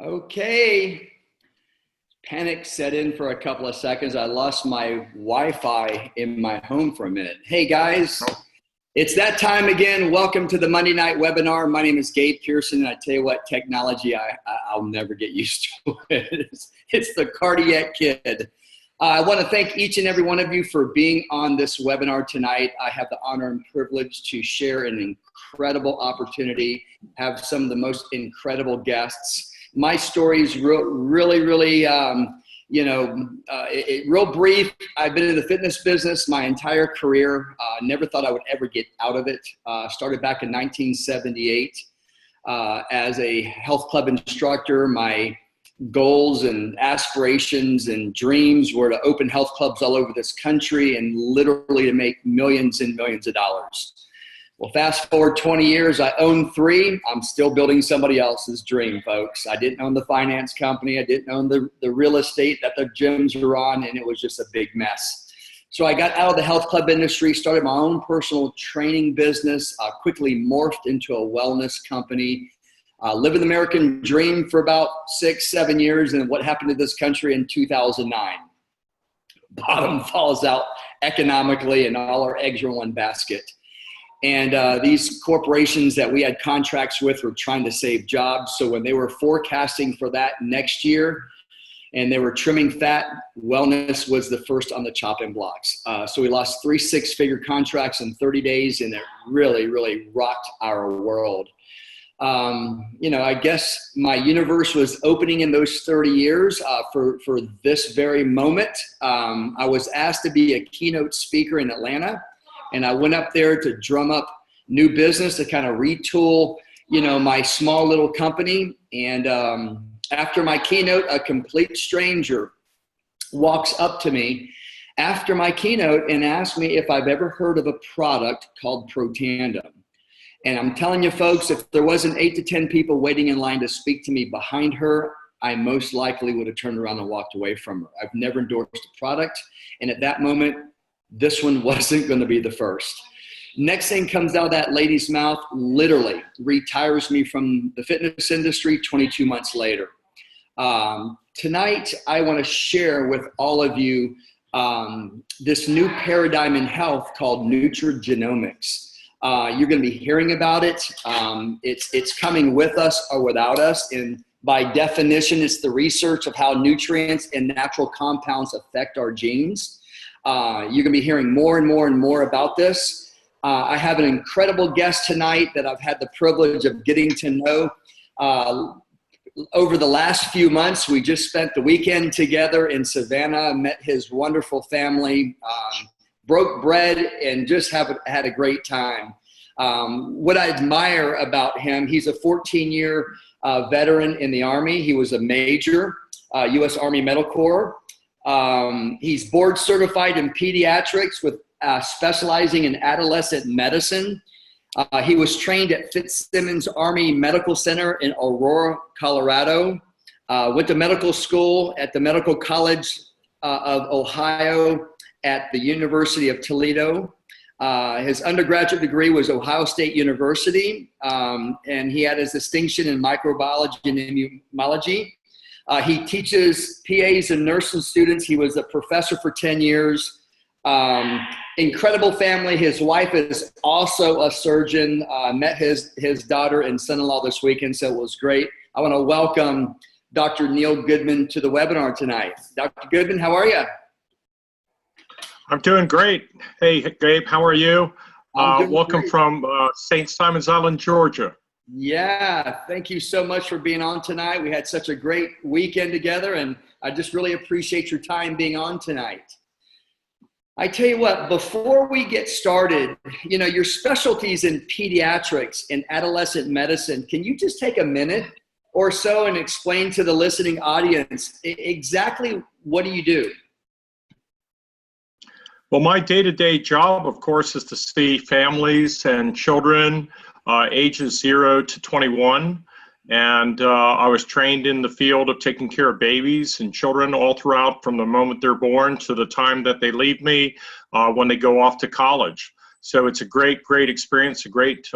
Okay. Panic set in for a couple of seconds. I lost my Wi-Fi in my home for a minute. Hey guys, it's that time again. Welcome to the Monday night webinar. My name is Gabe Pearson, and I tell you what, technology, I'll never get used to it. It's the cardiac kid. I want to thank each and every one of you for being on this webinar tonight. I have the honor and privilege to share an incredible opportunity, have some of the most incredible guests. My story is really, real brief. I've been in the fitness business my entire career. Never thought I would ever get out of it. Started back in 1978 as a health club instructor. My goals and aspirations and dreams were to open health clubs all over this country and literally to make millions and millions of dollars. Well, fast forward 20 years, I own 3. I'm still building somebody else's dream, folks. I didn't own the finance company. I didn't own the real estate that the gyms were on, and it was just a big mess. So I got out of the health club industry, started my own personal training business, quickly morphed into a wellness company, lived the American dream for about 6-7 years, and what happened to this country in 2009? Bottom falls out economically, and all our eggs are in one basket. And these corporations that we had contracts with were trying to save jobs. So when they were forecasting for that next year and they were trimming fat, wellness was the first on the chopping blocks. So we lost 3 6-figure contracts in 30 days, and it really, really rocked our world. I guess my universe was opening in those 30 years for this very moment. I was asked to be a keynote speaker in Atlanta. And I went up there to drum up new business to kind of retool, my small little company. And after my keynote, a complete stranger walks up to me after my keynote and asks me if I've ever heard of a product called Protandim. And I'm telling you, folks, if there wasn't 8 to 10 people waiting in line to speak to me behind her, I most likely would have turned around and walked away from her. I've never endorsed a product. And at that moment, this one wasn't going to be the first. Next thing comes out of that lady's mouth, literally retires me from the fitness industry 22 months later. Tonight, I want to share with all of you this new paradigm in health called nutrigenomics. You're going to be hearing about it. It's coming with us or without us. And by definition, it's the research of how nutrients and natural compounds affect our genes. You're going to be hearing more and more and more about this. I have an incredible guest tonight that I've had the privilege of getting to know over the last few months. We just spent the weekend together in Savannah, met his wonderful family, broke bread, and just had a great time. What I admire about him, he's a 14-year veteran in the Army. He was a major, U.S. Army Medical Corps. He's board certified in pediatrics with specializing in adolescent medicine. He was trained at Fitzsimmons Army Medical Center in Aurora, Colorado. Went to medical school at the Medical College of Ohio at the University of Toledo. His undergraduate degree was Ohio State University, and he had his distinction in microbiology and immunology. He teaches PAs and nursing students. He was a professor for 10 years. Incredible family. His wife is also a surgeon. Met his daughter and son-in-law this weekend, so it was great. I want to welcome Dr. Neal Goodman to the webinar tonight. Dr. Goodman, how are you? I'm doing great. Hey, Gabe, how are you? Welcome great. From St. Simons Island, Georgia. Yeah, thank you so much for being on tonight. We had such a great weekend together, and I just really appreciate your time being on tonight. I tell you what, before we get started, your specialties in pediatrics and adolescent medicine, can you just take a minute or so and explain to the listening audience exactly what do you do? Well, my day-to-day job, of course, is to see families and children ages 0 to 21. And I was trained in the field of taking care of babies and children all throughout from the moment they're born to the time that they leave me when they go off to college. So it's a great experience, a great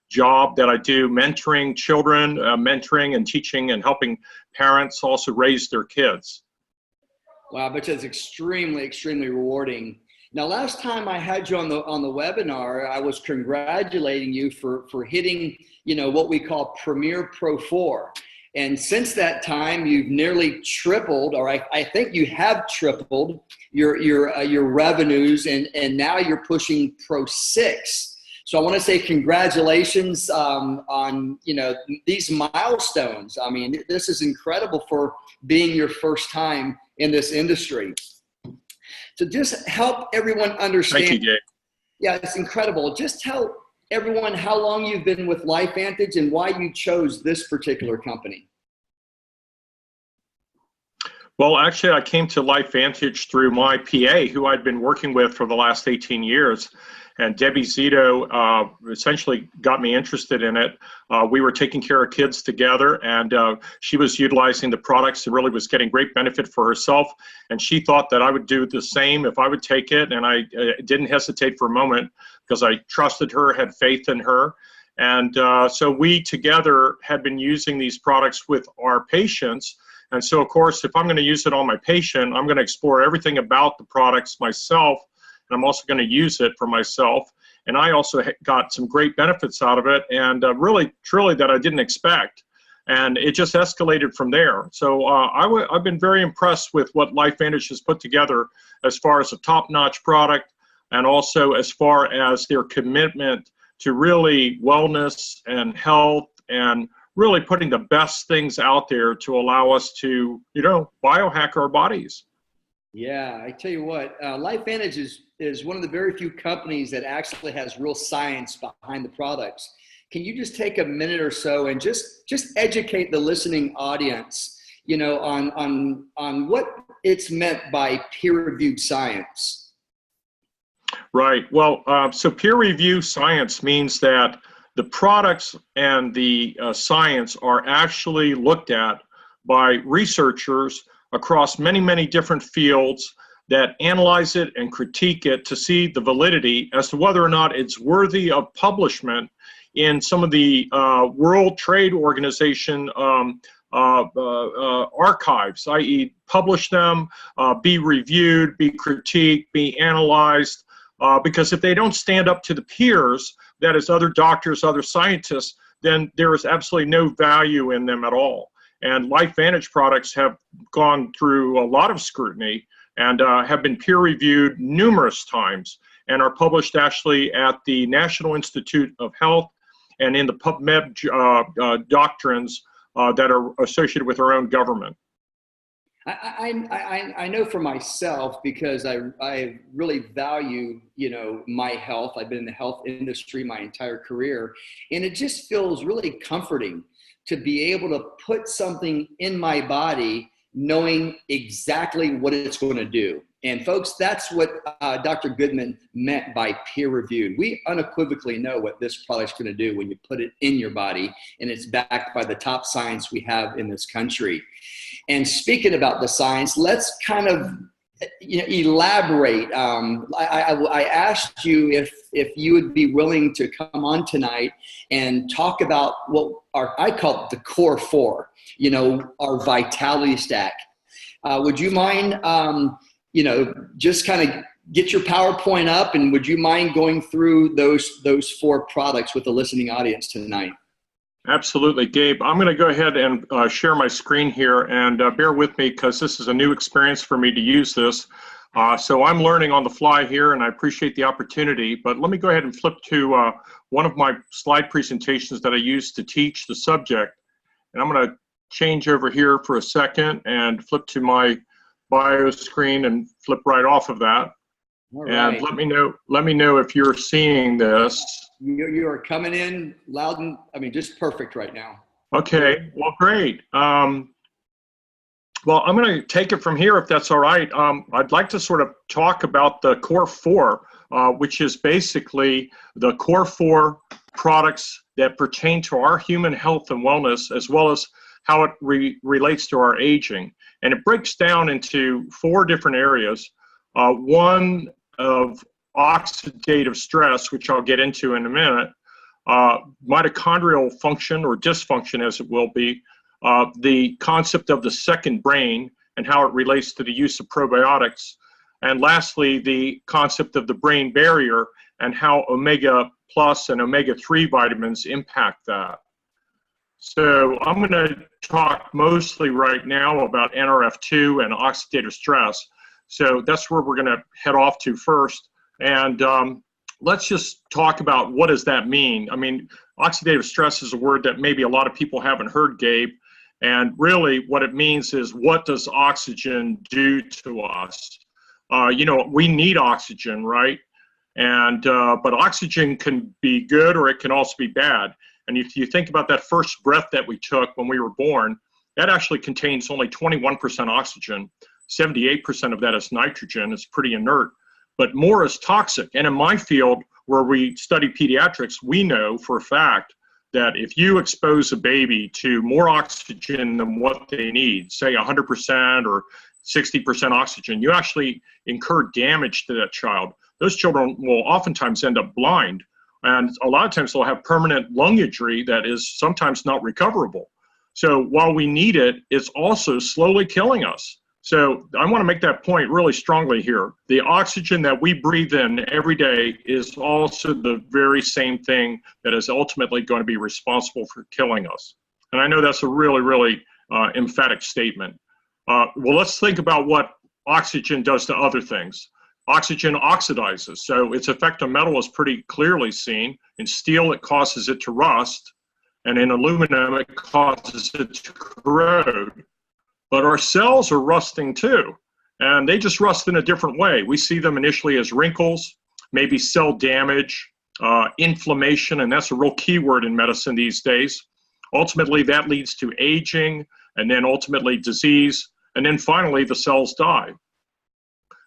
job that I do, mentoring children, mentoring and teaching and helping parents also raise their kids. Wow, I bet you it's extremely, extremely rewarding. Now, last time I had you on the webinar, I was congratulating you for hitting, what we call Premier Pro 4. And since that time, you've nearly tripled, or I think you have tripled your revenues, and now you're pushing Pro 6. So I want to say congratulations on these milestones. I mean, this is incredible for being your first time in this industry. So just help everyone understand. Thank you, Gabe. Yeah, it's incredible. Just tell everyone how long you've been with LifeVantage and why you chose this particular company. Well, actually, I came to LifeVantage through my PA, who I'd been working with for the last 18 years. And Debbie Zito essentially got me interested in it. We were taking care of kids together, and she was utilizing the products and really was getting great benefit for herself. And she thought that I would do the same if I would take it. And I didn't hesitate for a moment because I trusted her, had faith in her. And so we together had been using these products with our patients. And so, of course, if I'm going to use it on my patient, I'm going to explore everything about the products myself. And I'm also going to use it for myself. And I also got some great benefits out of it, and really, truly, that I didn't expect. And it just escalated from there. So I've been very impressed with what LifeVantage has put together as far as a top-notch product, and also as far as their commitment to really wellness and health, and really putting the best things out there to allow us to, biohack our bodies. Yeah, I tell you what, LifeVantage is one of the very few companies that actually has real science behind the products. Can you just take a minute or so and just educate the listening audience, on what it's meant by peer-reviewed science? Right. Well, so peer-reviewed science means that the products and the science are actually looked at by researchers across many, many different fields that analyze it and critique it to see the validity as to whether or not it's worthy of publishment in some of the World Trade Organization archives, i.e. publish them, be reviewed, be critiqued, be analyzed, because if they don't stand up to the peers, that is other doctors, other scientists, then there is absolutely no value in them at all. And LifeVantage products have gone through a lot of scrutiny and have been peer-reviewed numerous times and are published actually at the National Institute of Health and in the PubMed doctrines that are associated with our own government. I know for myself, because I really value, my health. I've been in the health industry my entire career, and it just feels really comforting to be able to put something in my body knowing exactly what it's going to do. And folks, that's what Dr. Goodman meant by peer-reviewed. We unequivocally know what this product's going to do when you put it in your body, and it's backed by the top science we have in this country. And speaking about the science, let's kind of elaborate. I asked you if you would be willing to come on tonight and talk about what I call the core four, our vitality stack. Would you mind, just kind of get your PowerPoint up, and would you mind going through those four products with the listening audience tonight? Absolutely, Gabe. I'm going to go ahead and share my screen here, and bear with me because this is a new experience for me to use this. So I'm learning on the fly here, and I appreciate the opportunity. But let me go ahead and flip to one of my slide presentations that I use to teach the subject. And I'm going to change over here for a second and flip to my bio screen and flip right off of that. All right. And let me know if you're seeing this. You are coming in loud and, just perfect right now. Okay, well, great. Well, I'm going to take it from here if that's all right. I'd like to sort of talk about the core four, which is basically the core four products that pertain to our human health and wellness, as well as how it relates to our aging. And it breaks down into four different areas. One of oxidative stress, which I'll get into in a minute, mitochondrial function or dysfunction, as it will be, the concept of the second brain and how it relates to the use of probiotics, and lastly, the concept of the brain barrier and how omega plus and omega-3 vitamins impact that. So I'm going to talk mostly right now about NRF2 and oxidative stress. So that's where we're going to head off to first. And let's just talk about what does that mean. I mean, oxidative stress is a word that maybe a lot of people haven't heard, Gabe. And really what it means is, what does oxygen do to us? You know, we need oxygen, right? And but oxygen can be good or it can also be bad. And if you think about that first breath that we took when we were born, that actually contains only 21% oxygen. 78% of that is nitrogen. It's pretty inert, but more is toxic. And in my field, where we study pediatrics, we know for a fact that if you expose a baby to more oxygen than what they need, say 100% or 60% oxygen, you actually incur damage to that child. Those children will oftentimes end up blind. And a lot of times they'll have permanent lung injury that is sometimes not recoverable. So while we need it, it's also slowly killing us. So I want to make that point really strongly here. The oxygen that we breathe in every day is also the very same thing that is ultimately going to be responsible for killing us. And I know that's a really, really emphatic statement. Well, let's think about what oxygen does to other things. Oxygen oxidizes, so its effect on metal is pretty clearly seen. In steel, it causes it to rust, and in aluminum, it causes it to corrode. But our cells are rusting too, and they just rust in a different way. We see them initially as wrinkles, maybe cell damage, inflammation, and that's a real key word in medicine these days. Ultimately, that leads to aging, and then ultimately disease, and then finally the cells die.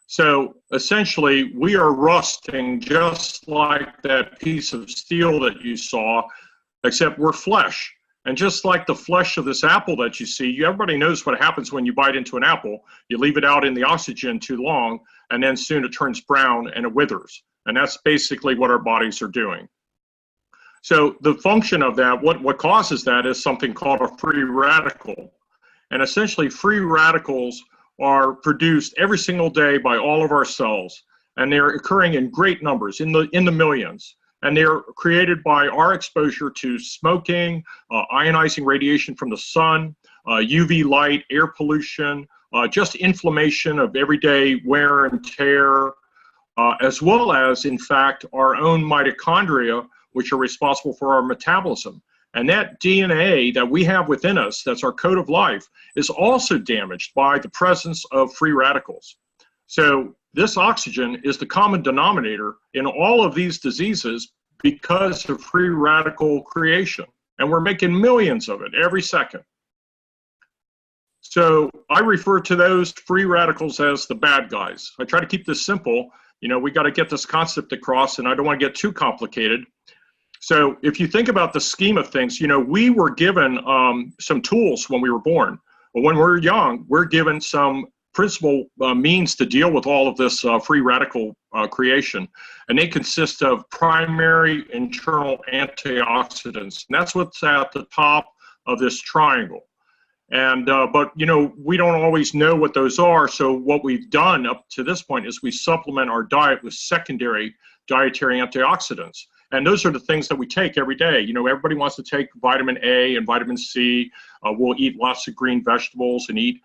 So essentially, we are rusting just like that piece of steel that you saw, except we're flesh. And just like the flesh of this apple that you see, everybody knows what happens when you bite into an apple. You leave it out in the oxygen too long, and then soon it turns brown and it withers. And that's basically what our bodies are doing. So the function of that, what causes that, is something called a free radical. And essentially, free radicals are produced every single day by all of our cells, and they're occurring in great numbers, in the millions. And they're created by our exposure to smoking, ionizing radiation from the sun, UV light, air pollution, just inflammation of everyday wear and tear, as well as, in fact, our own mitochondria, which are responsible for our metabolism. And that DNA that we have within us, that's our code of life, is also damaged by the presence of free radicals. So this oxygen is the common denominator in all of these diseases because of free radical creation. And we're making millions of it every second. So I refer to those free radicals as the bad guys. I try to keep this simple. You know, we got to get this concept across, and I don't want to get too complicated. So if you think about the scheme of things, you know, we were given some tools when we were born. But when we're young, we're given some principal means to deal with all of this free radical creation. And they consist of primary internal antioxidants. And that's what's at the top of this triangle. And but, you know, we don't always know what those are. So what we've done up to this point is we supplement our diet with secondary dietary antioxidants. And those are the things that we take every day. You know, everybody wants to take vitamin A and vitamin C. We'll eat lots of green vegetables and eat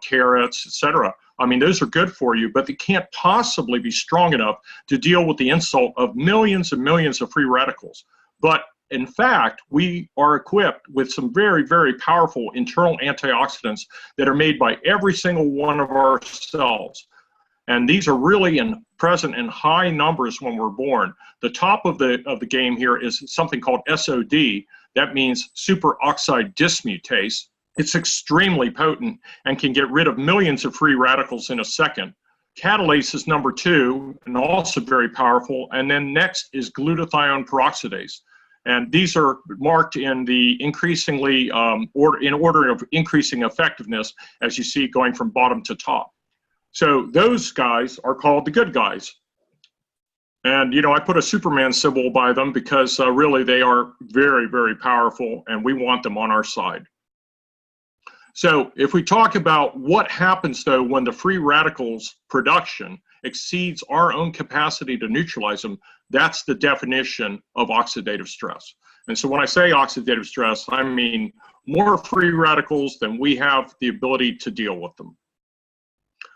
carrots, etc. I mean, those are good for you, but they can't possibly be strong enough to deal with the insult of millions and millions of free radicals. But in fact, we are equipped with some very, very powerful internal antioxidants that are made by every single one of our cells. And these are really present in high numbers when we're born. The top of the game here is something called SOD. That means superoxide dismutase. It's extremely potent and can get rid of millions of free radicals in a second. Catalase is number 2 and also very powerful. And then next is glutathione peroxidase. And these are marked in the increasingly, in order of increasing effectiveness, as you see going from bottom to top. So those guys are called the good guys. And, you know, I put a Superman symbol by them because really they are very, very powerful, and we want them on our side. So if we talk about what happens, though, when the free radicals production exceeds our own capacity to neutralize them, that's the definition of oxidative stress. And so when I say oxidative stress, I mean more free radicals than we have the ability to deal with them.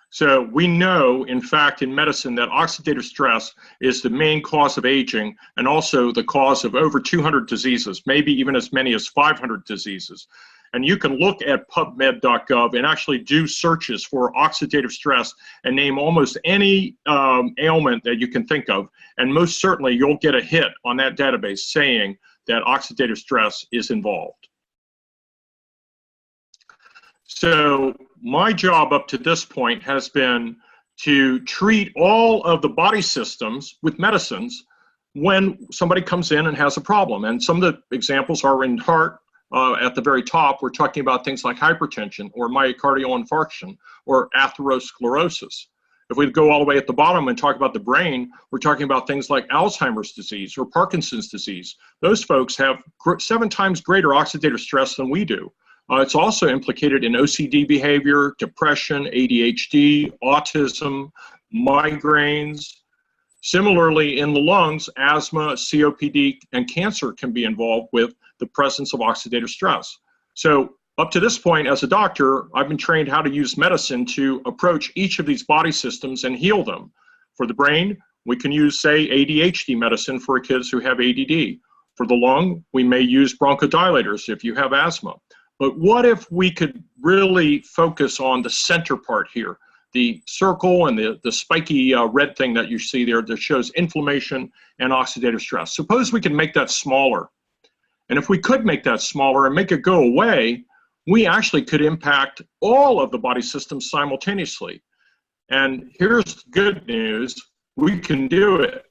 So we know, in fact, in medicine that oxidative stress is the main cause of aging and also the cause of over 200 diseases, maybe even as many as 500 diseases. And you can look at pubmed.gov and actually do searches for oxidative stress and name almost any ailment that you can think of. And most certainly you'll get a hit on that database saying that oxidative stress is involved. So my job up to this point has been to treat all of the body systems with medicines when somebody comes in and has a problem. And some of the examples are in heart. At the very top, we're talking about things like hypertension or myocardial infarction or atherosclerosis. If we go all the way at the bottom and talk about the brain, we're talking about things like Alzheimer's disease or Parkinson's disease. Those folks have 7 times greater oxidative stress than we do. It's also implicated in OCD behavior, depression, ADHD, autism, migraines. Similarly, in the lungs, asthma, COPD, and cancer can be involved with the presence of oxidative stress. So up to this point, as a doctor, I've been trained how to use medicine to approach each of these body systems and heal them. For the brain, we can use, say, ADHD medicine for kids who have ADD. For the lung, we may use bronchodilators if you have asthma. But what if we could really focus on the center part here, the circle and the spiky red thing that you see there that shows inflammation and oxidative stress? Suppose we can make that smaller. And if we could make that smaller and make it go away, we actually could impact all of the body systems simultaneously. And here's the good news, we can do it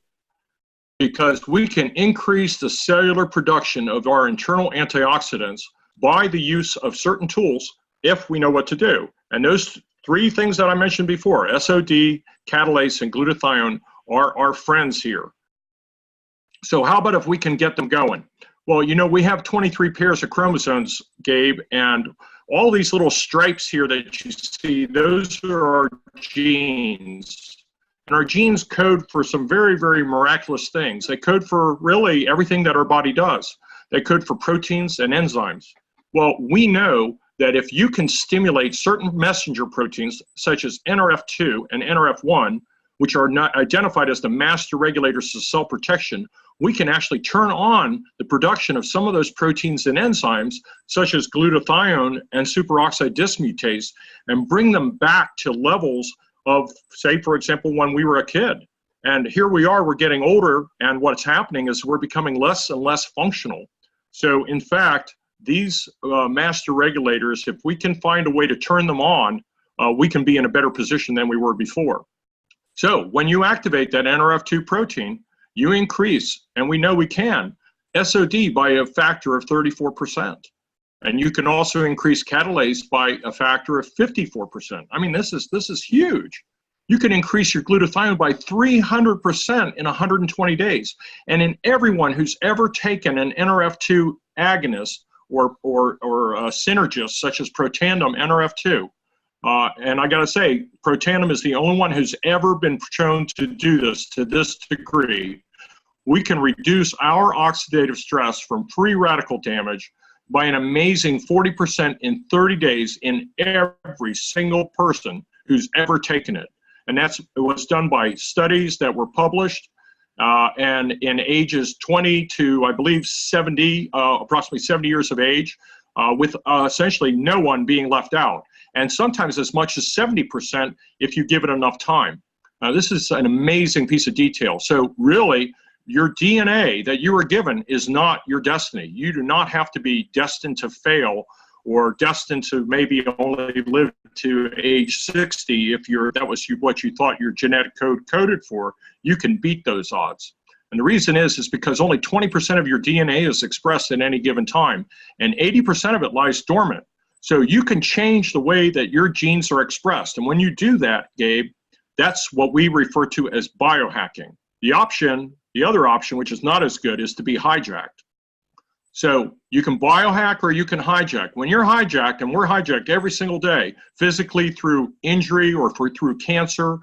because we can increase the cellular production of our internal antioxidants by the use of certain tools if we know what to do. And those 3 things that I mentioned before, SOD, catalase, and glutathione, are our friends here. So how about if we can get them going? Well, you know, we have 23 pairs of chromosomes, Gabe, and all these little stripes here that you see, those are our genes. And our genes code for some very, very miraculous things. They code for really everything that our body does. They code for proteins and enzymes. Well, we know that if you can stimulate certain messenger proteins, such as NRF2 and NRF1, which are not identified as the master regulators of cell protection, we can actually turn on the production of some of those proteins and enzymes, such as glutathione and superoxide dismutase, and bring them back to levels of, say, for example, when we were a kid. And here we are, we're getting older, and what's happening is we're becoming less and less functional. So, in fact, these master regulators, if we can find a way to turn them on, we can be in a better position than we were before. So when you activate that NRF2 protein, you increase, and we know we can, SOD by a factor of 34%. And you can also increase catalase by a factor of 54%. I mean, this is huge. You can increase your glutathione by 300% in 120 days. And in everyone who's ever taken an NRF2 agonist or synergist, such as Protandim NRF2, and I gotta say, Protandim is the only one who's ever been shown to do this to this degree. We can reduce our oxidative stress from free radical damage by an amazing 40% in 30 days in every single person who's ever taken it. And it was done by studies that were published and in ages 20 to, I believe, 70, approximately 70 years of age, with essentially no one being left out. And sometimes as much as 70% if you give it enough time. This is an amazing piece of detail. So really, your DNA that you were given is not your destiny. You do not have to be destined to fail or destined to maybe only live to age 60 if that was what you thought your genetic code coded for. You can beat those odds. And the reason is because only 20% of your DNA is expressed at any given time, and 80% of it lies dormant. So you can change the way that your genes are expressed. And when you do that, Gabe, that's what we refer to as biohacking. The other option, which is not as good, is to be hijacked. So you can biohack or you can hijack. When you're hijacked, and we're hijacked every single day, physically through injury or through cancer,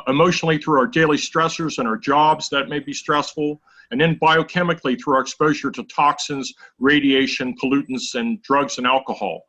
emotionally through our daily stressors and our jobs that may be stressful, and then biochemically through our exposure to toxins, radiation, pollutants, and drugs and alcohol.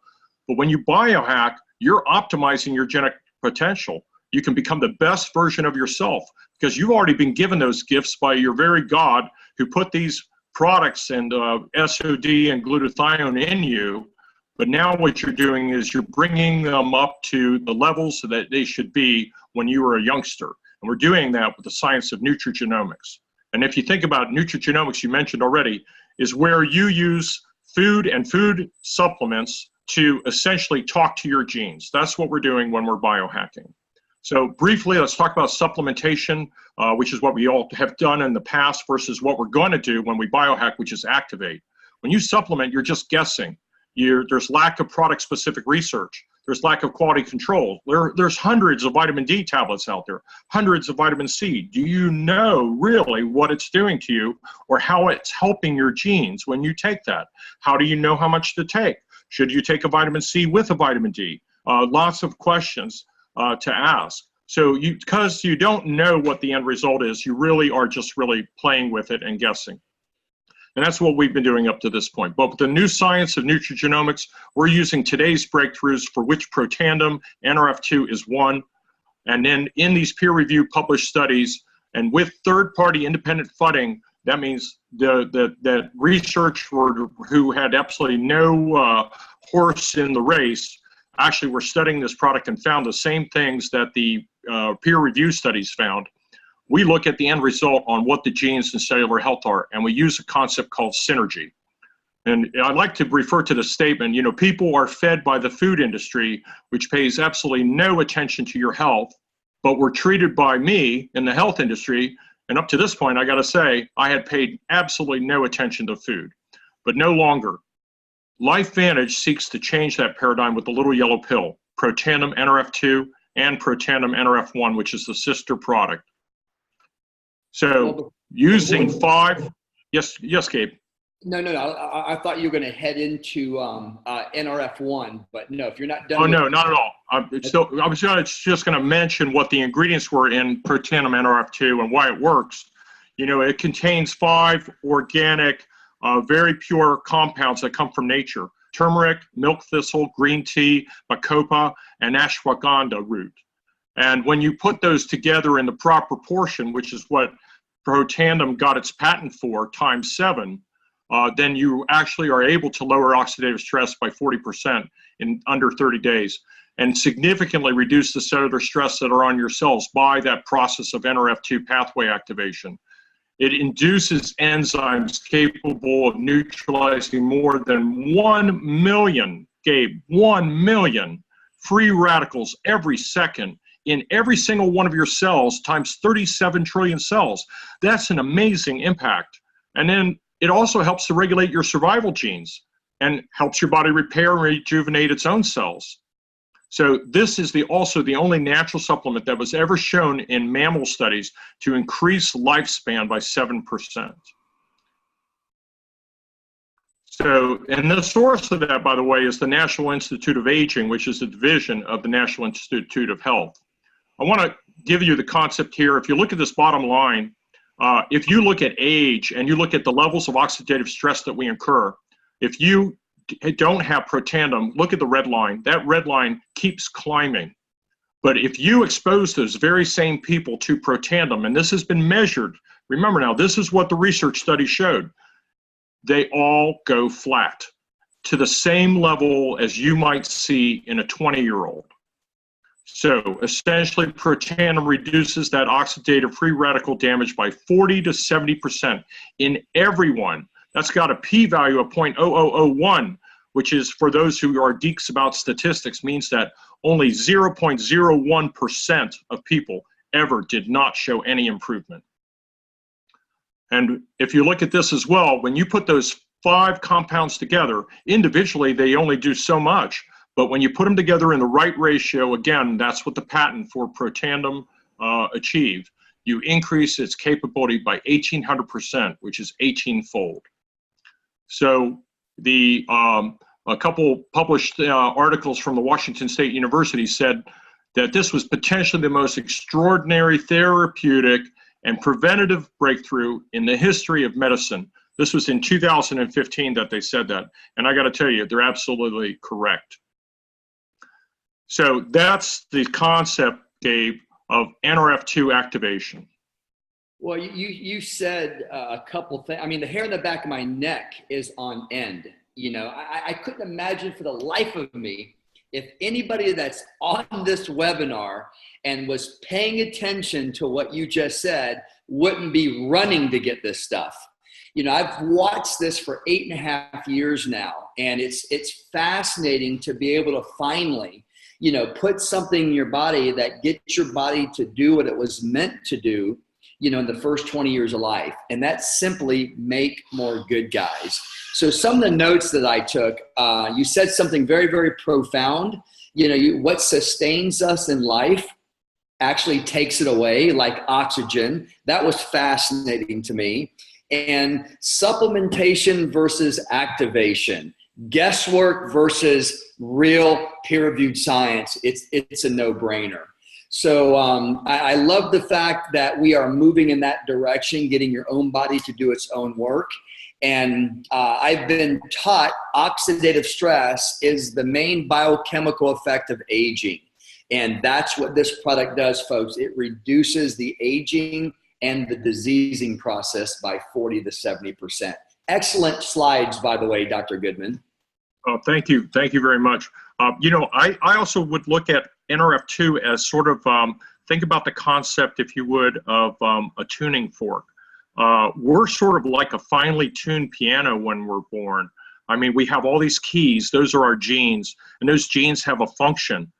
But when you biohack, you're optimizing your genetic potential. You can become the best version of yourself because you've already been given those gifts by your very God who put these products and SOD and glutathione in you. But now what you're doing is you're bringing them up to the levels that they should be when you were a youngster. And we're doing that with the science of nutrigenomics. And if you think about nutrigenomics, you mentioned already, is where you use food and food supplements to essentially talk to your genes. That's what we're doing when we're biohacking. So briefly, let's talk about supplementation, which is what we all have done in the past versus what we're going to do when we biohack, which is activate. When you supplement, you're just guessing. There's lack of product-specific research. There's lack of quality control. There's hundreds of vitamin D tablets out there, hundreds of vitamin C. Do you know really what it's doing to you or how it's helping your genes when you take that? How do you know how much to take? Should you take a vitamin C with a vitamin D? Lots of questions to ask. So because you don't know what the end result is, you really are just really playing with it and guessing. And that's what we've been doing up to this point. But with the new science of nutrigenomics, we're using today's breakthroughs, for which Protandim, NRF2 is one. And then in these peer-reviewed published studies, and with third-party independent funding, that means the researcher who had absolutely no horse in the race, actually were studying this product and found the same things that the peer-reviewed studies found. We look at the end result on what the genes and cellular health are, and we use a concept called synergy. And I'd like to refer to the statement, you know, people are fed by the food industry, which pays absolutely no attention to your health, but we're treated by me in the health industry. And up to this point, I got to say, I had paid absolutely no attention to food, but no longer. LifeVantage seeks to change that paradigm with the little yellow pill, Protandim NRF2 and Protandim NRF1, which is the sister product. So using yes, Gabe. No. I thought you were going to head into NRF1, but no, if you're not done. Oh, no, not at all. I was just going to mention what the ingredients were in Protandim NRF2 and why it works. You know, it contains 5 organic, very pure compounds that come from nature: turmeric, milk thistle, green tea, bacopa, and ashwagandha root. And when you put those together in the proper portion, which is what Protandim got its patent for, ×7, then you actually are able to lower oxidative stress by 40% in under 30 days and significantly reduce the cellular stress that are on your cells by that process of NRF2 pathway activation. It induces enzymes capable of neutralizing more than 1 million, Gabe, 1 million free radicals every second in every single one of your cells times 37 trillion cells. That's an amazing impact. And then it also helps to regulate your survival genes and helps your body repair and rejuvenate its own cells. So this is also the only natural supplement that was ever shown in mammal studies to increase lifespan by 7%. So, and the source of that, by the way, is the National Institute of Aging, which is a division of the National Institute of Health. I want to give you the concept here. If you look at this bottom line, if you look at age and you look at the levels of oxidative stress that we incur, if you don't have Protandim, look at the red line. That red line keeps climbing. But if you expose those very same people to Protandim, and this has been measured, remember now, this is what the research study showed, they all go flat to the same level as you might see in a 20-year-old. So essentially, Protandim reduces that oxidative free radical damage by 40 to 70% in everyone. That's got a p-value of 0.0001, which is, for those who are geeks about statistics, means that only 0.01% of people ever did not show any improvement. And if you look at this as well, when you put those 5 compounds together, individually they only do so much. But when you put them together in the right ratio, again, that's what the patent for Protandim achieved. you increase its capability by 1,800%, which is 18-fold. So a couple published articles from the Washington State University said that this was potentially the most extraordinary therapeutic and preventative breakthrough in the history of medicine. This was in 2015 that they said that. And I got to tell you, they're absolutely correct. So that's the concept, Gabe, of NRF2 activation. Well, you said a couple things. I mean, the hair in the back of my neck is on end. You know, I couldn't imagine for the life of me if anybody that's on this webinar and was paying attention to what you just said wouldn't be running to get this stuff. You know, I've watched this for 8.5 years now, and it's fascinating to be able to finally, you know, put something in your body that gets your body to do what it was meant to do, you know, in the first 20 years of life. And that's simply make more good guys. So some of the notes that I took, you said something very, very profound. You know, what sustains us in life actually takes it away, like oxygen. That was fascinating to me. And supplementation versus activation, guesswork versus real peer-reviewed science. It's a no-brainer. So I love the fact that we are moving in that direction, getting your own body to do its own work. And I've been taught oxidative stress is the main biochemical effect of aging. And that's what this product does, folks. It reduces the aging and the diseasing process by 40 to 70%. Excellent slides, by the way, Dr. Goodman. Oh, thank you. Thank you very much. You know, I also would look at NRF2 as sort of, think about the concept, if you would, of a tuning fork. We're sort of like a finely tuned piano when we're born. I mean, we have all these keys. Those are our genes, and those genes have a function.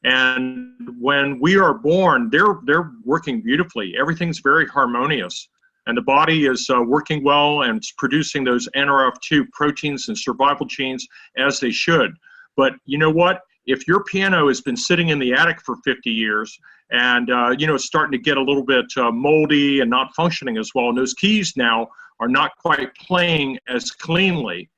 And when we are born, they're working beautifully. Everything's very harmonious. And the body is working well and it's producing those NRF2 proteins and survival genes as they should. But you know what? If your piano has been sitting in the attic for 50 years and you know, it's starting to get a little bit moldy and not functioning as well, and those keys now are not quite playing as cleanly.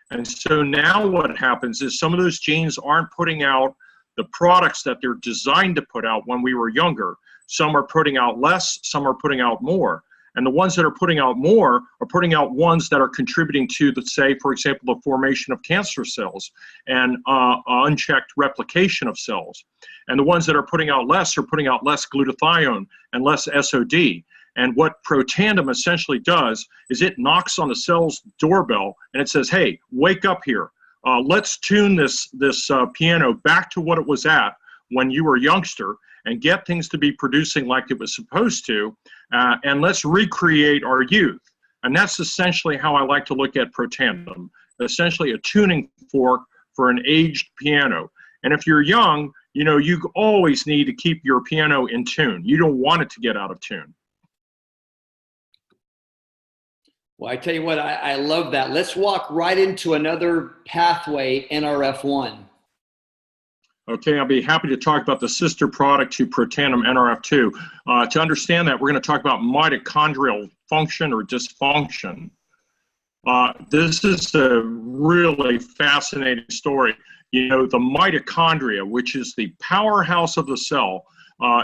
And so now what happens is some of those genes aren't putting out the products that they're designed to put out when we were younger. Some are putting out less, some are putting out more. And the ones that are putting out more are putting out ones that are contributing to, let's say, for example, the formation of cancer cells and unchecked replication of cells. And the ones that are putting out less glutathione and less SOD. And what Protandim essentially does is it knocks on the cell's doorbell and it says, hey, wake up here. Let's tune this piano back to what it was at when you were a youngster and get things to be producing like it was supposed to, and let's recreate our youth. And that's essentially how I like to look at Protandim, essentially a tuning fork for an aged piano. And if you're young, you know, you always need to keep your piano in tune. You don't want it to get out of tune. Well, I tell you what, I love that. Let's walk right into another pathway, NRF1. Okay, I'll be happy to talk about the sister product to Protandim NRF2. To understand that, we're going to talk about mitochondrial function or dysfunction. This is a really fascinating story. You know, the mitochondria, which is the powerhouse of the cell,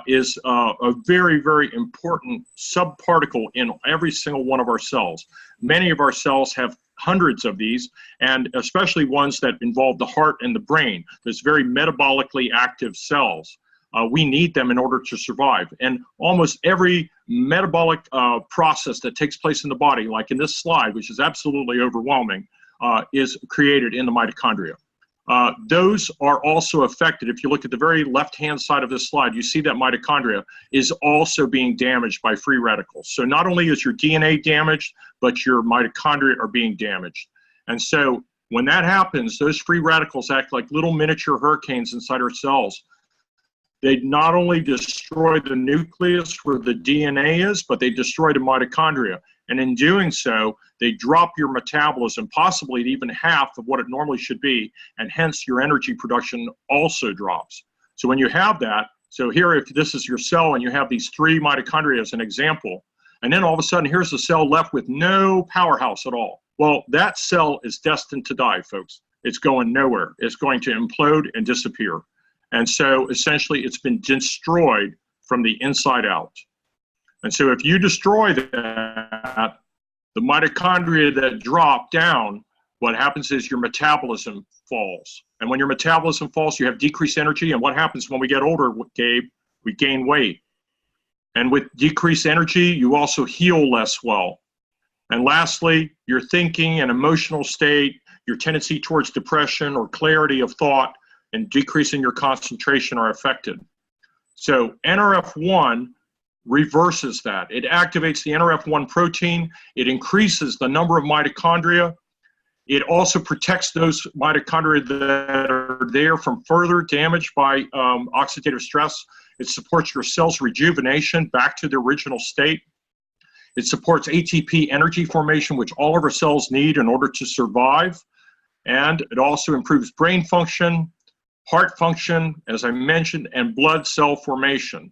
is a very, very important subparticle in every single one of our cells. Many of our cells have hundreds of these, and especially ones that involve the heart and the brain. There's very metabolically active cells. We need them in order to survive. And almost every metabolic process that takes place in the body, like in this slide, which is absolutely overwhelming, is created in the mitochondria. Those are also affected. If you look at the very left-hand side of this slide, you see that mitochondria is also being damaged by free radicals. So not only is your DNA damaged, but your mitochondria are being damaged. And so when that happens, those free radicals act like little miniature hurricanes inside our cells. They not only destroy the nucleus where the DNA is, but they destroy the mitochondria. And in doing so, they drop your metabolism, possibly at even half of what it normally should be, and hence your energy production also drops. So when you have that, So here, if this is your cell and you have these 3 mitochondria as an example, and then all of a sudden here's a cell left with no powerhouse at all. Well, that cell is destined to die, folks. It's going nowhere. It's going to implode and disappear. And so essentially it's been destroyed from the inside out. And so if you destroy that, the mitochondria that drop down, what happens is your metabolism falls. And when your metabolism falls, you have decreased energy. And what happens when we get older, Gabe? We gain weight. And with decreased energy, you also heal less well. And lastly, your thinking and emotional state, your tendency towards depression or clarity of thought and decreasing your concentration are affected. So NRF1 reverses that. It activates the NRF1 protein. It increases the number of mitochondria. It also protects those mitochondria that are there from further damage by oxidative stress. It supports your cells' rejuvenation back to the original state. It supports ATP energy formation, which all of our cells need in order to survive. And it also improves brain function, heart function, as I mentioned, and blood cell formation.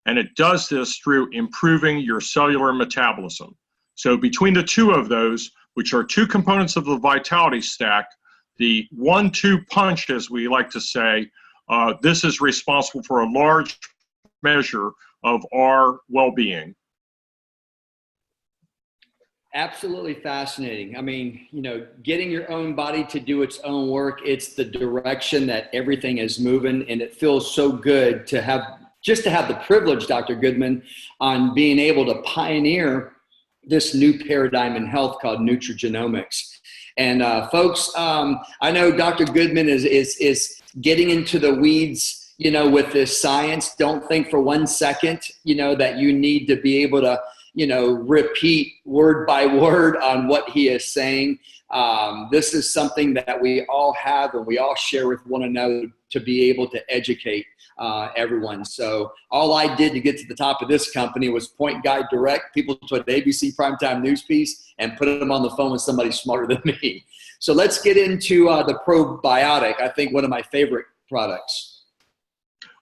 And it does this through improving your cellular metabolism. So between the 2 of those, which are 2 components of the vitality stack, the 1-2 punch, as we like to say, this is responsible for a large measure of our well-being. Absolutely fascinating. I mean, you know, getting your own body to do its own work, it's the direction that everything is moving, and it feels so good to have the privilege, Dr. Goodman, on being able to pioneer this new paradigm in health called nutrigenomics. And folks, I know Dr. Goodman is getting into the weeds, you know, with this science. Don't think for 1 second, you know, that you need to be able to, you know, repeat word by word on what he is saying. This is something that we all have and we all share with one another to be able to educate everyone. So all I did to get to the top of this company was point, guide, direct people to an ABC primetime news piece and put them on the phone with somebody smarter than me. So let's get into the probiotic. I think one of my favorite products.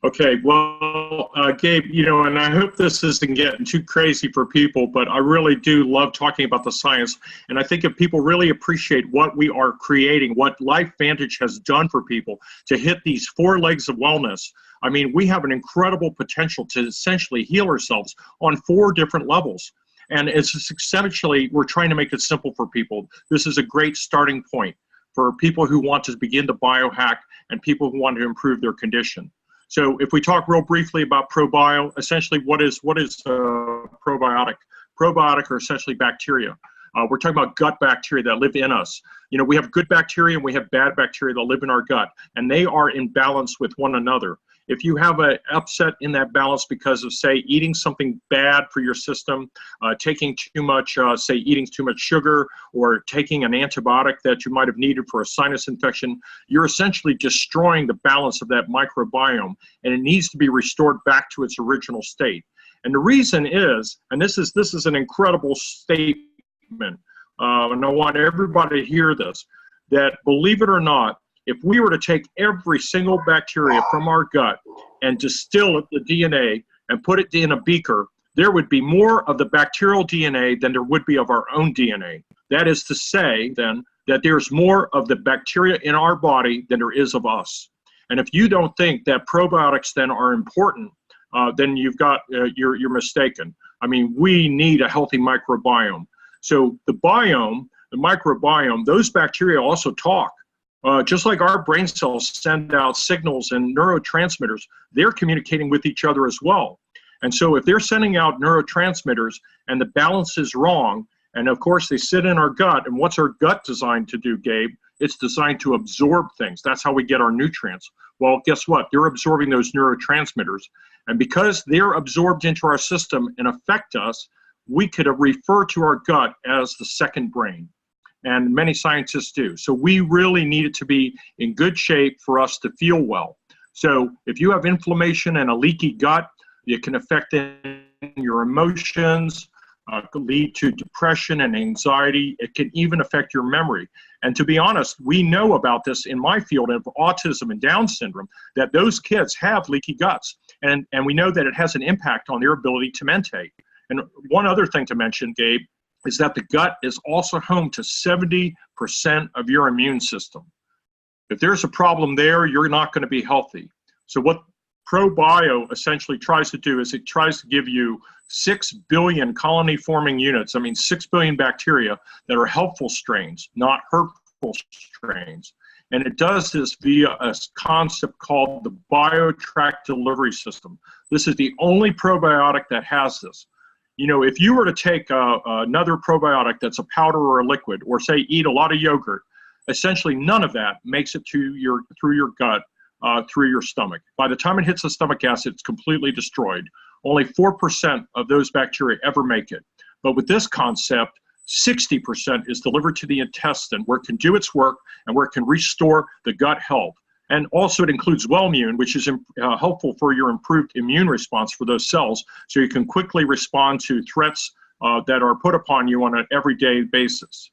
Okay, well, Gabe, you know, and I hope this isn't getting too crazy for people, but I really do love talking about the science. And I think if people really appreciate what we are creating, what LifeVantage has done for people to hit these 4 legs of wellness, I mean, we have an incredible potential to essentially heal ourselves on 4 different levels. And it's essentially, we're trying to make it simple for people. This is a great starting point for people who want to begin to biohack and people who want to improve their condition. So if we talk real briefly about probio, essentially what is probiotic? Probiotic are essentially bacteria. We're talking about gut bacteria that live in us. You know, we have good bacteria and we have bad bacteria that live in our gut, and they are in balance with one another. If you have an upset in that balance because of, say, eating something bad for your system, taking too much, say, eating too much sugar, or taking an antibiotic that you might have needed for a sinus infection, you're essentially destroying the balance of that microbiome, and it needs to be restored back to its original state. And the reason is, and this is an incredible statement, and I want everybody to hear this, that believe it or not, if we were to take every single bacteria from our gut and distill the DNA and put it in a beaker, there would be more of the bacterial DNA than there would be of our own DNA. That is to say, then, that there's more of the bacteria in our body than there is of us. And if you don't think that probiotics then are important, then you're mistaken. I mean, we need a healthy microbiome. So the microbiome, those bacteria also talk. Just like our brain cells send out signals and neurotransmitters, they're communicating with each other as well. And so if they're sending out neurotransmitters and the balance is wrong, and of course they sit in our gut, and what's our gut designed to do, Gabe? It's designed to absorb things. That's how we get our nutrients. Well, guess what? They're absorbing those neurotransmitters. And because they're absorbed into our system and affect us, we could refer to our gut as the second brain. And many scientists do. So we really need it to be in good shape for us to feel well. So if you have inflammation and a leaky gut, it can affect your emotions, can lead to depression and anxiety. It can even affect your memory. And to be honest, we know about this in my field of autism and Down syndrome, that those kids have leaky guts. And we know that it has an impact on their ability to mentate. And one other thing to mention, Gabe, is that the gut is also home to 70% of your immune system. If there's a problem there, you're not going to be healthy. So what ProBio essentially tries to do is it tries to give you 6 billion colony-forming units, 6 billion bacteria that are helpful strains, not hurtful strains. And it does this via a concept called the BioTrack delivery system. This is the only probiotic that has this. If you were to take another probiotic that's a powder or a liquid, or say eat a lot of yogurt, essentially none of that makes it through your gut, through your stomach. By the time it hits the stomach acid, it's completely destroyed. Only 4% of those bacteria ever make it. But with this concept, 60% is delivered to the intestine, where it can do its work and where it can restore the gut health. And also it includes Wellmune, which is helpful for your improved immune response for those cells, so you can quickly respond to threats that are put upon you on an everyday basis.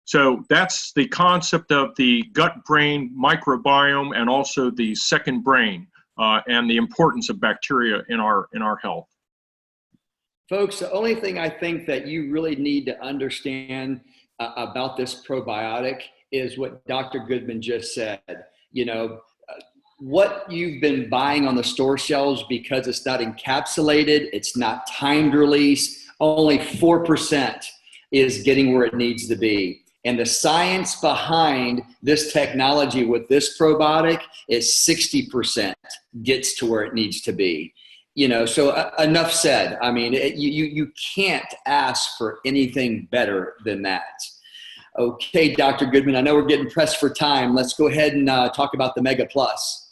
So that's the concept of the gut-brain microbiome, and also the second brain, and the importance of bacteria in our health. Folks, the only thing I think that you really need to understand about this probiotic is what Dr. Goodman just said. What you've been buying on the store shelves, because it's not encapsulated, it's not timed release, only 4% is getting where it needs to be. And the science behind this technology with this probiotic is 60% gets to where it needs to be. So enough said. You can't ask for anything better than that. Okay, Dr. Goodman, I know we're getting pressed for time. Let's go ahead and talk about the Mega Plus.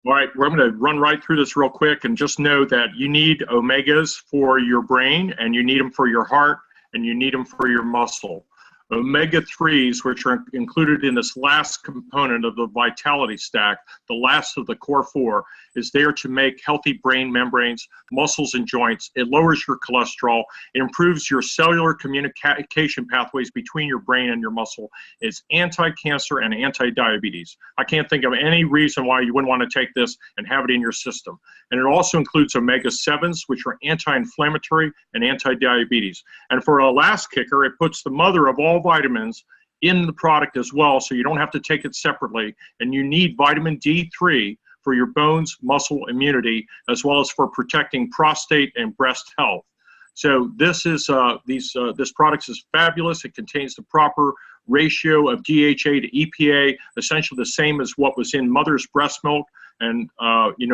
All right, I'm going to run right through this real quick, and just know that you need omegas for your brain, and you need them for your heart, and you need them for your muscle. Omega-3s, which are included in this last component of the vitality stack, the last of the core 4, is there to make healthy brain membranes, muscles, and joints. It lowers your cholesterol. It improves your cellular communication pathways between your brain and your muscle. It's anti-cancer and anti-diabetes. I can't think of any reason why you wouldn't want to take this and have it in your system. And it also includes omega-7s, which are anti-inflammatory and anti-diabetes. And for a last kicker, it puts the mother of all vitamins in the product as well, so you don't have to take it separately. And you need vitamin D3 for your bones, muscle, immunity, as well as for protecting prostate and breast health. So this is this product is fabulous. It contains the proper ratio of DHA to EPA, essentially the same as what was in mother's breast milk, and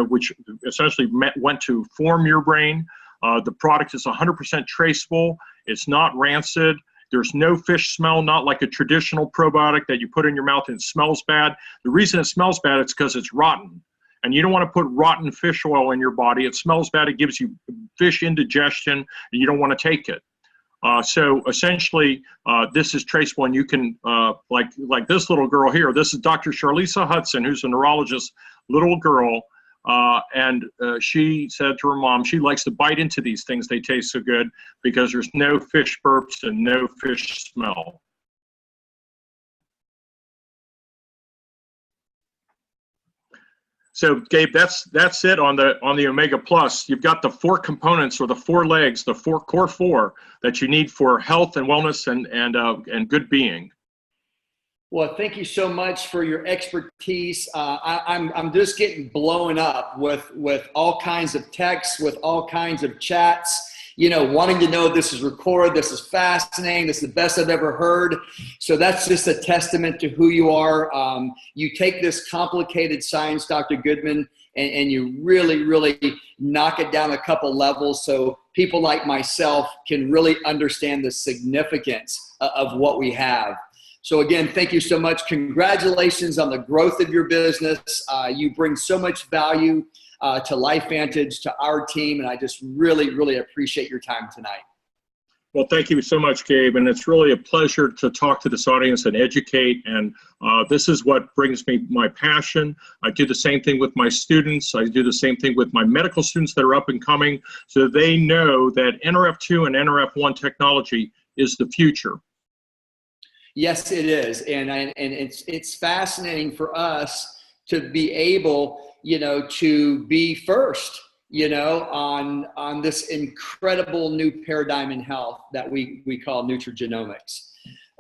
which essentially went to form your brain. The product is 100% traceable. It's not rancid. There's no fish smell, not like a traditional probiotic that you put in your mouth and it smells bad. The reason it smells bad is because it's rotten. And you don't want to put rotten fish oil in your body. It smells bad. It gives you fish indigestion, and you don't want to take it. So essentially, this is traceable, and you can, like this little girl here, this is Dr. Charlisa Hudson, who's a neurologist, little girl, and she said to her mom, she likes to bite into these things. They taste so good because there's no fish burps and no fish smell. So Gabe, that's it on the Omega Plus. You've got the 4 components, or the 4 legs, the core 4 that you need for health and wellness and good being. Well, thank you so much for your expertise. I'm just getting blown up with all kinds of texts, with all kinds of chats, wanting to know if this is recorded. This is fascinating. This is the best I've ever heard. So that's just a testament to who you are. You take this complicated science, Dr. Goodman, and you really, really knock it down a couple levels so people like myself can really understand the significance of what we have. So again, thank you so much. Congratulations on the growth of your business. You bring so much value to LifeVantage, to our team, and I just really, really appreciate your time tonight. Well, thank you so much, Gabe. And it's really a pleasure to talk to this audience and educate. And this is what brings me my passion. I do the same thing with my students. I do the same thing with my medical students that are up and coming, so they know that NRF2 and NRF1 technology is the future. Yes, it is. And it's fascinating for us to be able, to be first, on this incredible new paradigm in health that we call nutrigenomics.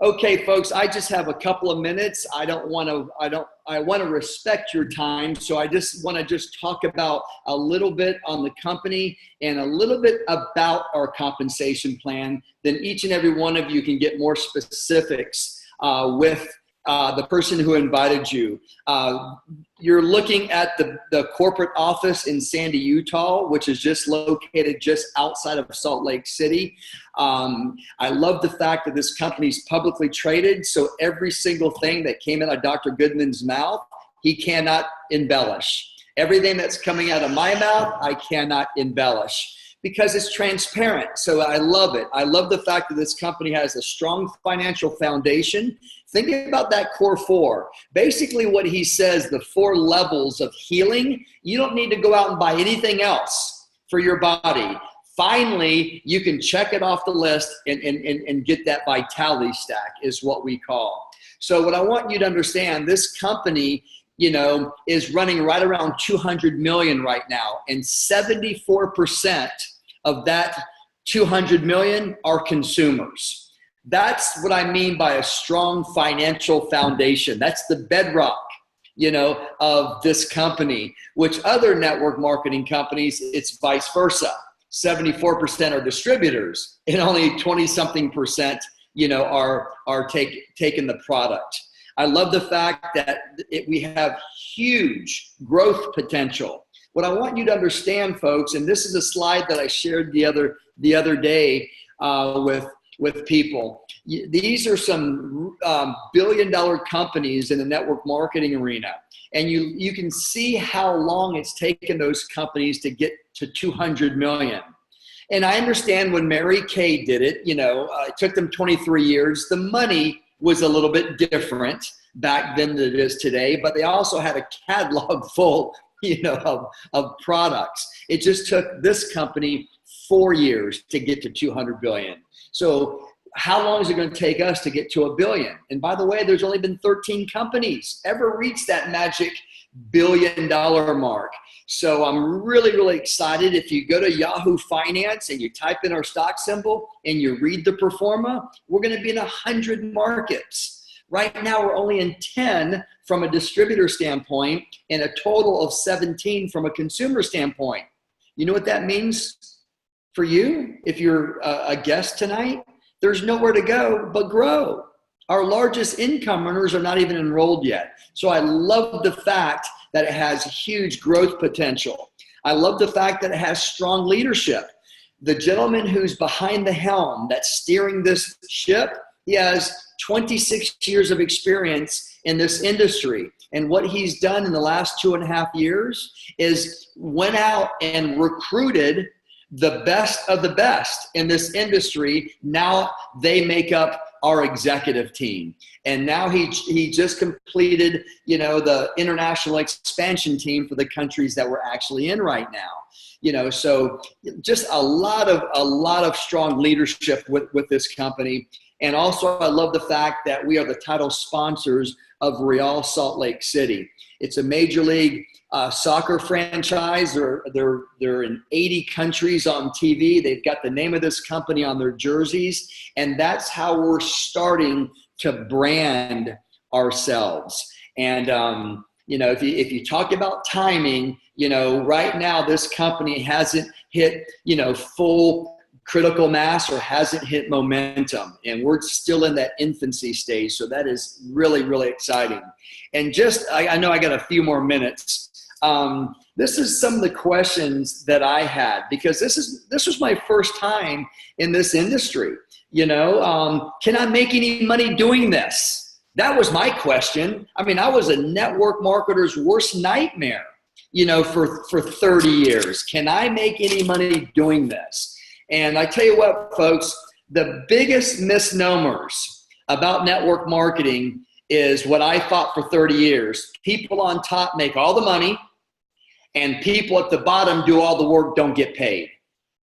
Okay, folks, I just have a couple of minutes. I want to respect your time. So I just want to talk about a little bit on the company and a little bit about our compensation plan. Then each and every one of you can get more specifics with the person who invited you. You're looking at the corporate office in Sandy, Utah, which is just located just outside of Salt Lake City. I love the fact that this company is publicly traded, so every single thing that came out of Dr. Goodman's mouth, he cannot embellish. Everything that's coming out of my mouth, I cannot embellish, because it's transparent. So I love it. I love the fact that this company has a strong financial foundation. Think about that core four. Basically what he says, the 4 levels of healing, you don't need to go out and buy anything else for your body. Finally, you can check it off the list and get that vitality stack is what we call. So what I want you to understand, this company, is running right around 200 million right now, and 74% of that 200 million are consumers. That's what I mean by a strong financial foundation. That's the bedrock, of this company, which other network marketing companies, it's vice versa. 74% are distributors and only 20-something%, are taking the product. I love the fact that we have huge growth potential. What I want you to understand, folks, and this is a slide that I shared the other day with people. These are some billion-dollar companies in the network marketing arena, and you can see how long it's taken those companies to get to 200 million. And I understand when Mary Kay did it, it took them 23 years. The money was a little bit different back then than it is today, but they also had a catalog full, of products. It just took this company 4 years to get to 200 billion. So how long is it going to take us to get to $1 billion? And by the way, there's only been 13 companies ever reached that magic $1 billion mark. So I'm really, really excited. If you go to Yahoo Finance and you type in our stock symbol and you read the pro forma, we're going to be in 100 markets. Right now, we're only in 10 from a distributor standpoint and a total of 17 from a consumer standpoint. You know what that means for you if you're a guest tonight? There's nowhere to go but grow. Our largest income earners are not even enrolled yet. So I love the fact that it has huge growth potential. I love the fact that it has strong leadership. The gentleman who's behind the helm that's steering this ship, he has 26 years of experience in this industry. And what he's done in the last 2.5 years is went out and recruited the best of the best in this industry. Now they make up our executive team. And now he just completed, the international expansion team for the countries that we're actually in right now. So just a lot of strong leadership with this company. And also I love the fact that we are the title sponsors of Real Salt Lake City. It's a major league soccer franchise. They're in 80 countries on TV. They've got the name of this company on their jerseys. And that's how we're starting to brand ourselves. And, if you talk about timing, right now this company hasn't hit, full critical mass or hasn't hit momentum. And we're still in that infancy stage. So that is really, really exciting. And I know I got a few more minutes. This is some of the questions that I had, because this was my first time in this industry. Can I make any money doing this? That was my question. I mean, I was a network marketer's worst nightmare, for 30 years. Can I make any money doing this? And I tell you what, folks, The biggest misnomers about network marketing is what I thought for 30 years. People on top make all the money, and people at the bottom do all the work, don't get paid.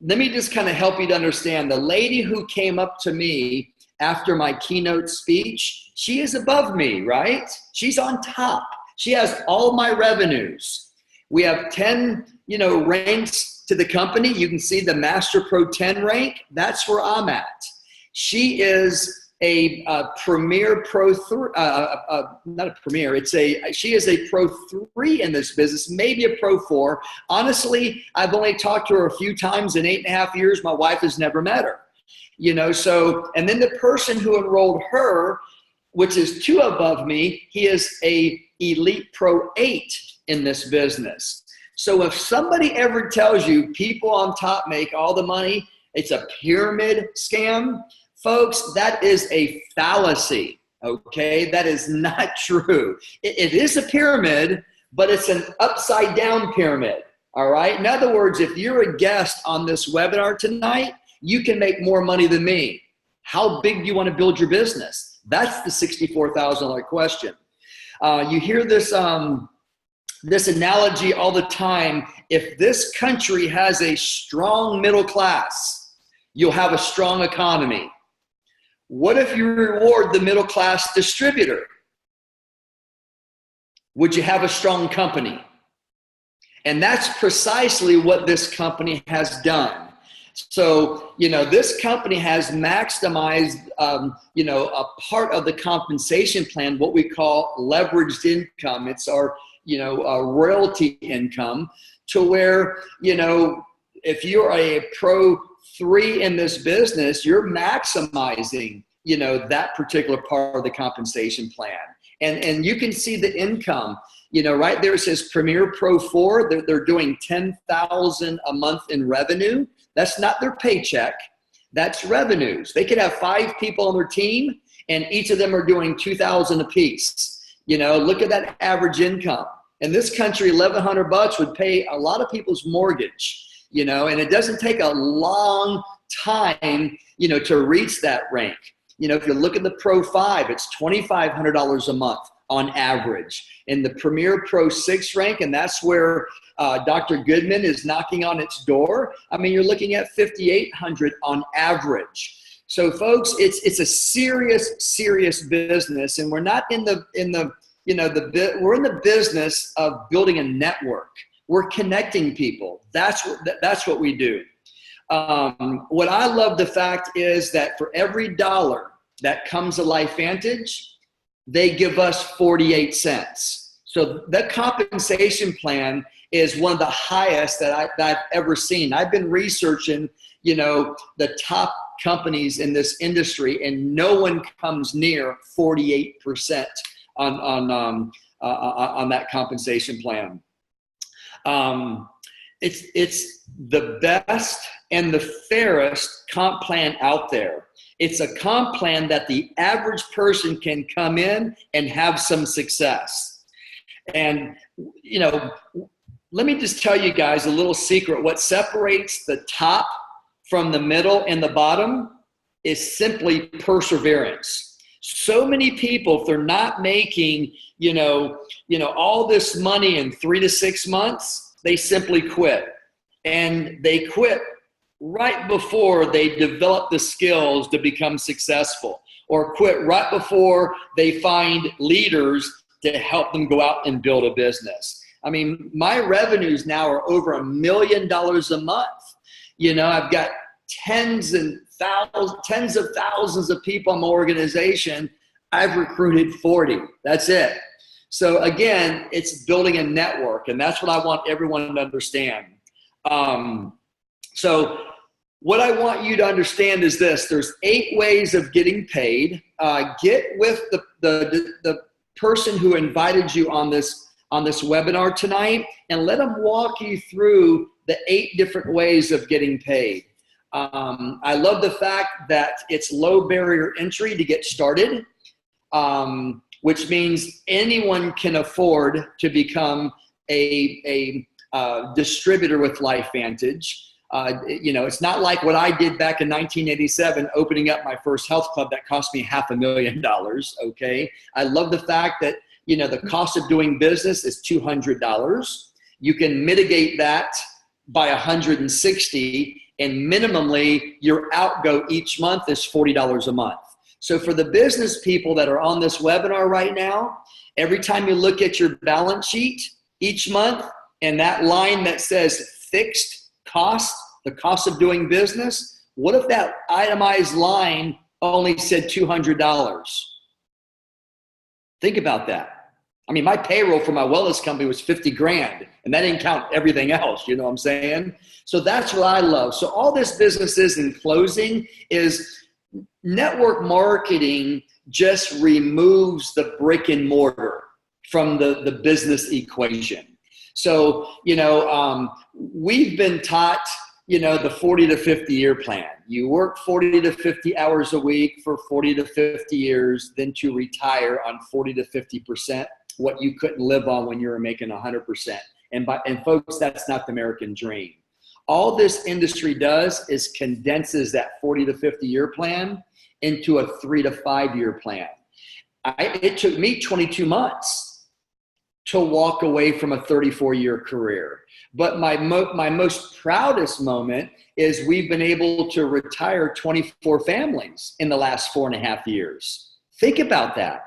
Let me just kind of help you to understand. The lady who came up to me after my keynote speech, she is above me, right? She's on top. She has all my revenues. We have 10, ranks to the company. You can see the Master Pro 10 rank. That's where I'm at. She is a Premier Pro 3, not a Premier. She is a Pro 3 in this business, maybe a Pro 4. Honestly, I've only talked to her a few times in 8.5 years. My wife has never met her. And then the person who enrolled her, which is 2 above me, he is a Elite Pro 8 in this business. So if somebody ever tells you people on top make all the money, it's a pyramid scam, folks, that is a fallacy, okay? That is not true. It is a pyramid, but it's an upside down pyramid, all right? In other words, if you're a guest on this webinar tonight, you can make more money than me. How big do you want to build your business? That's the $64,000 question. You hear this analogy all the time. If this country has a strong middle class, you'll have a strong economy. What if you reward the middle class distributor? Would you have a strong company? And that's precisely what this company has done. So, this company has maximized, a part of the compensation plan, what we call leveraged income. It's our, royalty income, to where, if you're a Pro 3 in this business, you're maximizing, that particular part of the compensation plan. And you can see the income, right there it says Premier Pro 4, they're doing $10,000 a month in revenue. That's not their paycheck. That's revenues. They could have 5 people on their team, and each of them are doing $2,000 a piece. Look at that average income. In this country, $1,100 would pay a lot of people's mortgage, and it doesn't take a long time, to reach that rank. If you look at the Pro 5, it's $2,500 a month on average. In the Premier Pro 6 rank, and that's where Dr. Goodman is knocking on its door, you're looking at $5,800 on average. So folks, it's a serious business, and we're not we're in the business of building a network. We're connecting people. That's what we do. What I love the fact is that for every $1 that comes to LifeVantage, they give us 48 cents. So that compensation plan is one of the highest that I've ever seen. I've been researching, the top companies in this industry, and no one comes near 48% on that compensation plan. It's the best and the fairest comp plan out there. It's a comp plan that the average person can come in and have some success. And, let me just tell you guys a little secret. What separates the top from the middle and the bottom is simply perseverance. So many people, if they're not making, all this money in 3 to 6 months, they simply quit. And they quit right before they develop the skills to become successful, or quit right before they find leaders to help them go out and build a business. My revenues now are over $1 million a month. I've got tens of thousands of people in my organization. I've recruited 40. That's it. So again, it's building a network, and that's what I want everyone to understand. So what I want you to understand is this: there's 8 ways of getting paid. Get with the person who invited you on this webinar tonight, and let them walk you through the 8 different ways of getting paid. I love the fact that it's low barrier entry to get started, which means anyone can afford to become a distributor with LifeVantage. It's not like what I did back in 1987, opening up my first health club that cost me $500,000. Okay. I love the fact that, the cost of doing business is $200. You can mitigate that by 160, and minimally your outgo each month is $40 a month. So for the business people that are on this webinar right now, every time you look at your balance sheet each month and that line that says fixed cost, the cost of doing business, what if that itemized line only said $200? Think about that. I mean, my payroll for my wellness company was 50 grand, and that didn't count everything else, you know what I'm saying? So that's what I love. So all this business is, in closing, is network marketing just removes the brick and mortar from the business equation. So, we've been taught, the 40 to 50 year plan. You work 40 to 50 hours a week for 40 to 50 years, then to retire on 40 to 50% what you couldn't live on when you were making 100%. And folks, that's not the American dream. All this industry does is condenses that 40 to 50 year plan into a 3 to 5 year plan. It took me 22 months to walk away from a 34-year career. But my most proudest moment is we've been able to retire 24 families in the last 4.5 years. Think about that.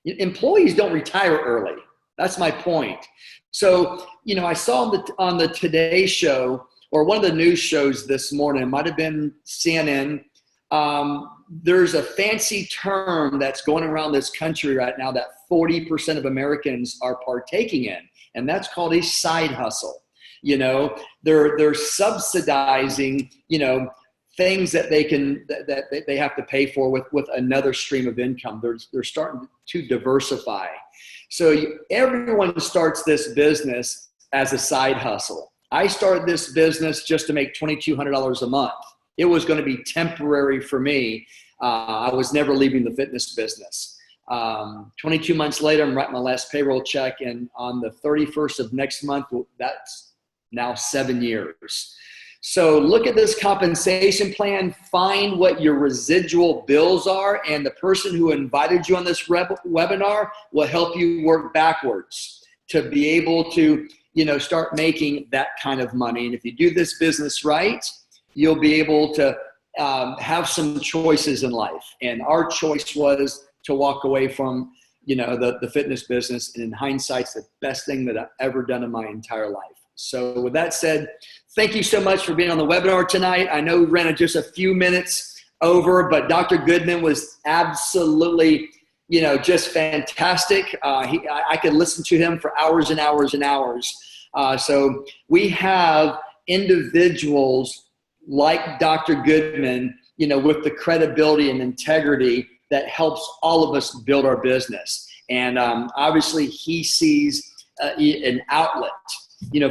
Employees don't retire early. That's my point. So, I saw on the Today Show, or one of the news shows this morning, it might have been CNN, there's a fancy term that's going around this country right now that 40% of Americans are partaking in, and that's called a side hustle. They're subsidizing, things that they have to pay for with another stream of income. They're starting to diversify. So everyone starts this business as a side hustle. I started this business just to make $2,200 a month. It was going to be temporary for me. I was never leaving the fitness business. 22 months later, I'm writing my last payroll check, and on the 31st of next month, that's now 7 years. So look at this compensation plan, find what your residual bills are, and the person who invited you on this webinar will help you work backwards to be able to, start making that kind of money. And if you do this business right, you'll be able to have some choices in life. And our choice was to walk away from, the fitness business. And in hindsight, it's the best thing that I've ever done in my entire life. So with that said, thank you so much for being on the webinar tonight. I know we ran it just a few minutes over, but Dr. Goodman was absolutely, just fantastic. I could listen to him for hours and hours and hours. So we have individuals like Dr. Goodman, with the credibility and integrity that helps all of us build our business. And obviously he sees an outlet,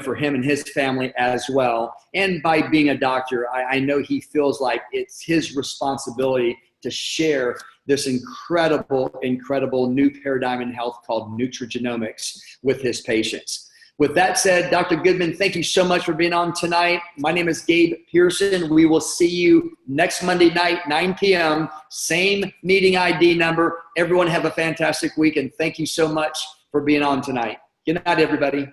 for him and his family as well. And by being a doctor, I know he feels like it's his responsibility to share this incredible new paradigm in health called nutrigenomics with his patients. With that said, Dr. Goodman, thank you so much for being on tonight. My name is Gabe Pearson. We will see you next Monday night, 9 p.m., same meeting ID number. Everyone have a fantastic week, and thank you so much for being on tonight. Good night, everybody.